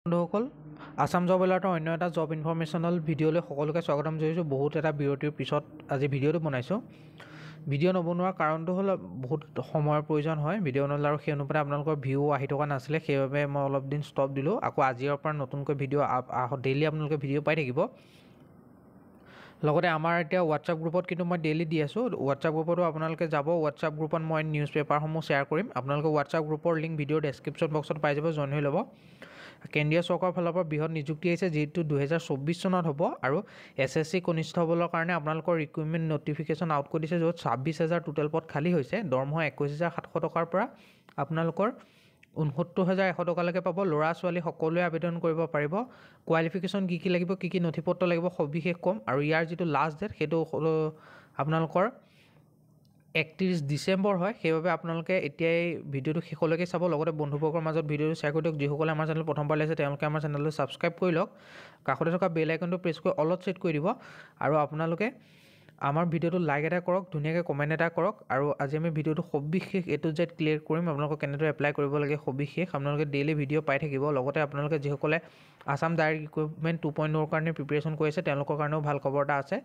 বন্ধুসকল আসাম জব এলাৰ্টৰ অন্য এটা জব ইনফৰমেশ্যনেল ভিডিঅ'লৈ সকলোকে স্বাগতম জনাইছোঁ। বহুত এটা বিৰতিৰ পিছত আজি ভিডিঅ'টো বনাইছোঁ। ভিডিঅ' নবনোৱাৰ কাৰণটো হ'ল বহুত সময়ৰ প্ৰয়োজন হয় ভিডিঅ' বনালে, আৰু সেই অনুপাতে আপোনালোকৰ ভিউ আহি থকা নাছিলে, সেইবাবে মই অলপ দিন ষ্টপ দিলোঁ। আকৌ আজিৰ পৰা নতুনকৈ ভিডিঅ' ডেইলি আপোনালোকে ভিডিঅ' পাই থাকিব। লগতে আমাৰ এতিয়া হোৱাটছআপ গ্ৰুপত কিন্তু মই ডেইলি দি আছোঁ। হোৱাটছআপ গ্ৰুপতো আপোনালোকে যাব। হোৱাটছআপ গ্ৰুপত মই নিউজ পেপাৰসমূহ শ্বেয়াৰ কৰিম। আপোনালোকে হোৱাটছআপ গ্ৰুপৰ লিংক ভিডিঅ'ৰ ডেছক্ৰিপশ্যন বক্সত পাই যাব, জইন হৈ ল'ব। কেন্দ্ৰীয় চৰকাৰৰ ফালৰ পৰা বৃহৎ নিযুক্তি আহিছে, যিটো 2024 চনত হ'ব, আৰু SSC কনিষ্ঠবলৰ কাৰণে আপোনালোকৰ ৰিক্ৰুইটমেণ্ট নটিফিকেশ্যন আউট কৰি দিছে, য'ত 26,000 টোটেল পদ খালী হৈছে। দৰমহা 21,700 টকাৰ পৰা আপোনালোকৰ 69,100 টকালৈকে পাব। ল'ৰা ছোৱালী সকলোৱে আবেদন কৰিব পাৰিব। কোৱালিফিকেশ্যন কি লাগিব, কি নথিপত্ৰ লাগিব, সবিশেষ ক'ম। আৰু ইয়াৰ যিটো লাষ্ট ডেট সেইটো আপোনালোকৰ 31 ডিচেম্বৰ হয়। সেইবাবে আপোনালোকে এতিয়াই ভিডিঅ'টো শেষলৈকে চাব। লগতে বন্ধুবৰ্গৰ মাজত ভিডিঅ'টো শ্বেয়াৰ কৰি দিয়ক। যিসকলে আমাৰ চেনেল প্ৰথমবাৰ লৈছে তেওঁলোকে আমাৰ চেনেলটো ছাবস্ক্ৰাইব কৰি লওক। কাষতে থকা বেল আইকনটো প্ৰেছ কৰি অলপ ছেট কৰি দিব। আৰু আপোনালোকে আমাৰ ভিডিঅ'টো লাইক এটা কৰক, ধুনীয়াকৈ কমেণ্ট এটা কৰক। আৰু আজি আমি ভিডিঅ'টো সবিশেষ A to Z ক্লিয়াৰ কৰিম। আপোনালোকক কেনেদৰে এপ্লাই কৰিব লাগে সবিশেষ আপোনালোকে ডেইলি ভিডিঅ' পাই থাকিব। লগতে আপোনালোকে যিসকলে আসাম ডাইৰেক্ট ৰিক্ৰুইটমেণ্ট 2.0 কাৰণে প্ৰিপেৰেশ্যন কৰি আছে তেওঁলোকৰ কাৰণেও ভাল খবৰ এটা আছে।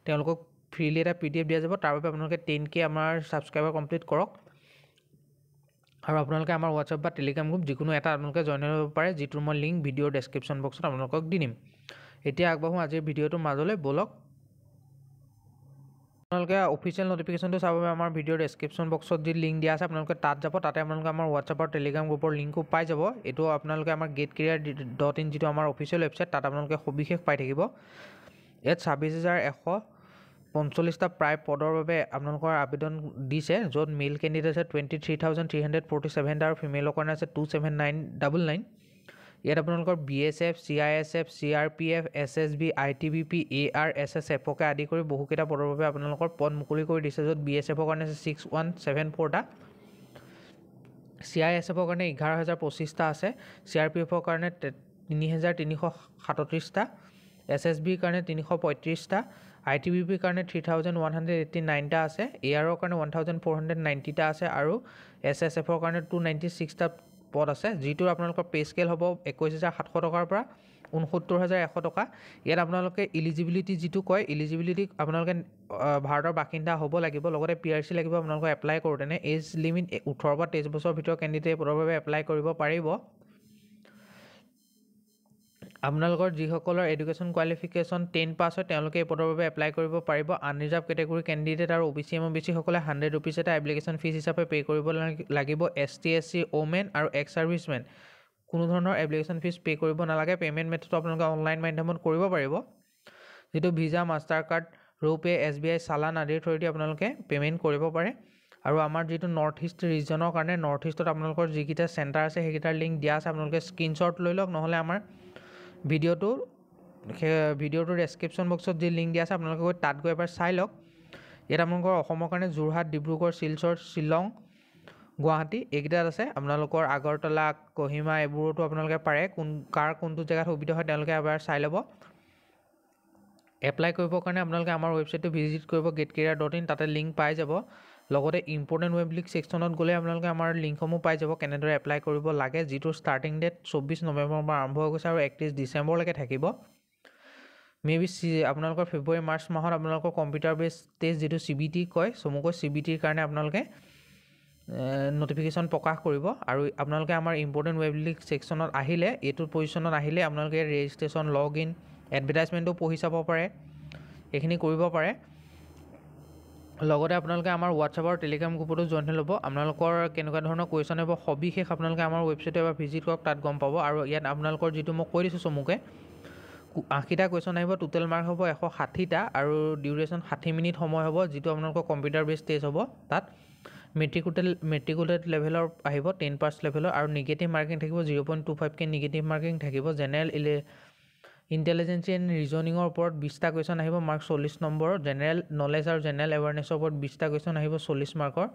তেওঁলোকক ফ্ৰীলি এটা PDF দিয়া যাব। তাৰ বাবে আপোনালোকে 10K আমাৰ ছাবস্ক্ৰাইবাৰ কমপ্লিট কৰক। আৰু আপোনালোকে আমাৰ হোৱাটছআপ বা টেলিগ্ৰাম গ্ৰুপ যিকোনো এটা আপোনালোকে জইন হৈ ল'ব পাৰে, যিটোৰ মই লিংক ভিডিঅ'ৰ ডেছক্ৰিপশ্যন বক্সত আপোনালোকক দি দিম। এতিয়া আগবাঢ়োঁ আজিৰ ভিডিঅ'টোৰ মাজলৈ, ব'লক। আপোনালোকে অফিচিয়েল নটিফিকেশ্যনটো চাবৰ বাবে আমাৰ ভিডিঅ'ৰ ডেছক্ৰিপশ্যন বক্সত যি লিংক দিয়া আছে আপোনালোকে তাত যাব। তাতে আপোনালোকে আমাৰ হোৱাটছআপ আৰু টেলিগ্ৰাম গ্ৰুপৰ লিংকো পাই যাব। এইটো আপোনালোকে আমাৰ getcareer.in যিটো আমাৰ অফিচিয়েল ৱেবছাইট, তাত আপোনালোকে সবিশেষ পাই থাকিব। ইয়াত 26,145টা প্ৰায় পদৰ বাবে আপোনালোকৰ আবেদন দিছে, য'ত মেল কেণ্ডিডেট আছে 23,347 আৰু ফিমেলৰ কাৰণে আছে 27,999। ইয়াত আপোনালোকৰ BSF, CISF, CRPF, SSB, ITBP, ARSSFকে আদি কৰি বহুকেইটা পদৰ বাবে আপোনালোকৰ পদ মুকলি কৰি দিছে, য'ত BSFৰ কাৰণে আছে 6174টা, CISFৰ কাৰণে 11,025টা আছে, CRPFৰ কাৰণে 3,337টা, SSBৰ কাৰণে 335টা, ITBPৰ কাৰণে 3,189টা আছে, ARৰ কাৰণে 1,490টা আছে, আৰু SSFৰ কাৰণে 296টা পদ আছে, যিটোৰ আপোনালোকৰ পে স্কেল হ'ব 21,700 টকাৰ পৰা 69,100 টকা। ইয়াত আপোনালোকে ইলিজিবিলিটি যিটো কয়, ইলিজিবিলিটি আপোনালোকে ভাৰতৰ বাসিন্দা হ'ব লাগিব। লগতে PRC লাগিব আপোনালোকক এপ্লাই কৰোঁতেনে। এজ লিমিট 18 পৰা 23 বছৰৰ ভিতৰত কেণ্ডিডেট পদৰ বাবে এপ্লাই কৰিব পাৰিব। আপোনালোকৰ যিসকলৰ এডুকেশ্যন কোৱালিফিকেশ্যন 10 পাছ হয় তেওঁলোকে এই পদৰ বাবে এপ্লাই কৰিব পাৰিব। আনৰিজাৰ্ভ কেটেগৰী কেণ্ডিডেট আৰু OBC সকলে 100 ৰুপিজ এটা এপ্লিকেশ্যন ফিজ হিচাপে পে' কৰিব লাগিব। ST SC ওমেন আৰু এক্স ছাৰ্ভিচমেন কোনো ধৰণৰ এপ্লিকেশ্যন ফিজ পে' কৰিব নালাগে। পে'মেণ্ট মেথডটো আপোনালোকে অনলাইন মাধ্যমত কৰিব পাৰিব, যিটো ভিছা, মাষ্টাৰ কাৰ্ড, ৰুপে, SBI, চালান আদিৰ থ্ৰুৱেদি আপোনালোকে পে'মেণ্ট কৰিব পাৰে। আৰু আমাৰ যিটো নৰ্থ ইষ্ট ৰিজনৰ কাৰণে, নৰ্থ ইষ্টত আপোনালোকৰ যিকেইটা চেণ্টাৰ আছে সেইকেইটাৰ লিংক দিয়া আছে। আপোনালোকে স্ক্ৰীনশ্বট লৈ লওক, নহ'লে আমাৰ ভিডিঅ'টোৰ ডেছক্ৰিপশ্যন বক্সত যি লিংক দিয়া আছে আপোনালোকে গৈ তাত গৈ এবাৰ চাই লওক। ইয়াত আপোনালোকৰ অসমৰ কাৰণে যোৰহাট, ডিব্ৰুগড়, শিলচৰ, শ্বিলং, গুৱাহাটী এইকেইটাত আছে। আপোনালোকৰ আগৰতলা, কহিমা এইবোৰতো আপোনালোকে পাৰে। কাৰ কোনটো জেগাত সুবিধা হয় তেওঁলোকে এবাৰ চাই ল'ব। এপ্লাই কৰিবৰ কাৰণে আপোনালোকে আমাৰ ৱেবছাইটটো ভিজিট কৰিব getcareer.in, তাতে লিংক পাই যাব। লগতে ইম্পৰ্টেণ্ট ৱেব লিংক ছেকশ্যনত গ'লে আপোনালোকে আমাৰ লিংকসমূহ পাই যাব, কেনেদৰে এপ্লাই কৰিব লাগে, যিটোৰ ষ্টাৰ্টিং ডেট 24 নৱেম্বৰৰ পৰা আৰম্ভ হৈ গৈছে আৰু 31 ডিচেম্বৰলৈকে থাকিব। আপোনালোকৰ ফেব্ৰুৱাৰী মাৰ্চ মাহত আপোনালোকৰ কম্পিউটাৰ বেছ টেষ্ট যিটো CBT কয়, চমুকৈ CBTৰ কাৰণে আপোনালোকে নটিফিকেশ্যন প্ৰকাশ কৰিব। আৰু আপোনালোকে আমাৰ ইম্পৰ্টেণ্ট ৱেব লিংক ছেকশ্যনত আহিলে, এইটো পজিশ্যনত আহিলে আপোনালোকে ৰেজিষ্ট্ৰেশ্যন, লগ ইন, এডভাৰটাইজমেণ্টো পঢ়ি চাব পাৰে, এইখিনি কৰিব পাৰে। লগতে আপোনালোকে আমাৰ হোৱাটছআপ আৰু টেলিগ্ৰাম গ্ৰুপতো জইন হৈ ল'ব। আপোনালোকৰ কেনেকুৱা ধৰণৰ কুৱেশ্যন হ'ব সবিশেষ আপোনালোকে আমাৰ ৱেবছাইটত এবাৰ ভিজিট কৰক, তাত গম পাব। আৰু ইয়াত আপোনালোকৰ যিটো মই কৈ দিছোঁ চমুকৈ 80টা কুৱেশ্যন আহিব, টোটেল মাৰ্ক হ'ব 160টা, আৰু ডিউৰেশ্যন 60 মিনিট সময় হ'ব, যিটো আপোনালোকৰ কম্পিউটাৰ বেছ টেষ্ট হ'ব। তাত মেট্ৰিকুলেট লেভেলৰ আহিব, 10 পাছ লেভেলৰ, আৰু নিগেটিভ মাৰ্কিং থাকিব 0.25K নিগেটিভ মাৰ্কিং থাকিব। জেনেৰেল ইণ্টেলিজেঞ্চি এণ্ড ৰিজনিঙৰ ওপৰত 20টা কুৱেশ্যন আহিব, মাৰ্ক 40 নম্বৰ। জেনেৰেল নলেজ আৰু জেনেৰেল এৱাৰনেছৰ ওপৰত 20টা কুৱেশ্যন আহিব, 40 মাৰ্কৰ।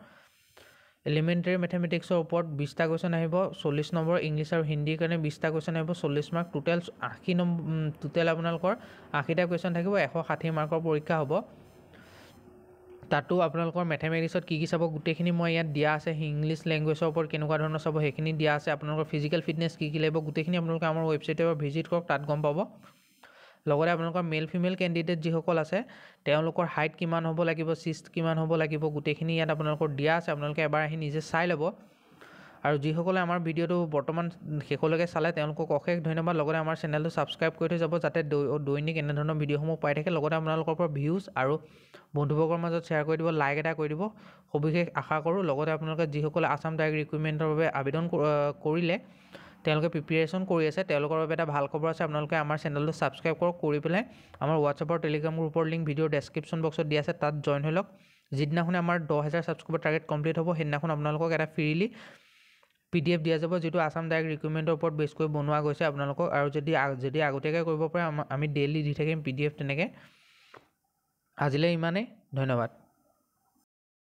এলিমেণ্টেৰী মেথমেটিক্সৰ ওপৰত 20টা কুৱেশ্যন আহিব, 40 নম্বৰ। ইংলিছ আৰু হিন্দীৰ কাৰণে 20টা কুৱেশ্যন আহিব, 40 মাৰ্ক। টোটেল আপোনালোকৰ 80টা কুৱেশ্যন থাকিব, 160 মাৰ্কৰ পৰীক্ষা হ'ব। তাতো আপোনালোকৰ মেথমেটিক্সত কি চাব গোটেইখিনি মই ইয়াত দিয়া আছে ইংলিছ লেংগুৱেজৰ ওপৰত কেনেকুৱা ধৰণৰ চাব সেইখিনি দিয়া আছে আপোনালোকৰ ফিজিকেল ফিটনেছ কি লাগিব গোটেইখিনি আপোনালোকে আমাৰ ৱেবছাইটৰ পৰা ভিজিট কৰক তাত গম পাব লগতে আপোনালোকৰ মেল ফিমেল কেণ্ডিডেট যিসকল আছে তেওঁলোকৰ হাইট কিমান হ'ব লাগিব চিষ্ট কিমান হ'ব লাগিব গোটেইখিনি ইয়াত আপোনালোকৰ দিয়া আছে আপোনালোকে এবাৰ আহি নিজে চাই ল'ব আৰু যিসকলে আমাৰ ভিডিঅ'টো বৰ্তমান শেষলৈকে চালে তেওঁলোকক অশেষ ধন্যবাদ লগতে আমাৰ চেনেলটো ছাবস্ক্ৰাইব কৰি থৈ যাব যাতে দৈনিক এনেধৰণৰ ভিডিঅ'সমূহ পাই থাকে লগতে আপোনালোকৰ পৰা ভিউজ আৰু বন্ধুবৰ্গৰ মাজত শ্বেয়াৰ কৰি দিব লাইক এটা কৰি দিব সবিশেষ আশা কৰোঁ লগতে আপোনালোকে যিসকলে আসাম ডাইৰেক্ট ৰিক্ৰুইটমেণ্টৰ বাবে আবেদন কৰিলে তেওঁলোকে প্ৰিপেৰেশ্যন কৰি আছে তেওঁলোকৰ বাবে এটা ভাল খবৰ আছে আপোনালোকে আমাৰ চেনেলটো ছাবস্ক্ৰাইব কৰক কৰি পেলাই আমাৰ হোৱাটছআপৰ টেলিগ্ৰাম গ্ৰুপৰ লিংক ভিডিঅ'ৰ ডেছক্ৰিপশ্যন বক্সত দিয়া আছে তাত জইন হৈ লওক যিদিনাখনে আমাৰ 10,000 ছাবস্ক্ৰাইবাৰ টাৰ্গেট কমপ্লিট হ'ব সেইদিনাখন আপোনালোকক এটা ফ্ৰীলি PDF দিয়া যাব যেটো আসাম ডাইৰেক্ট ৰিক্ৰুইটমেণ্টৰ ওপৰত বেছ কৰি বনোৱা গৈছে আপোনালোকক আৰু যদি আগতীয়াকৈ কৰিব পাৰে আমি ডেইলি দি থাকিম PDF তেনেকৈ আজিলৈ ইমানেই ধন্যবাদ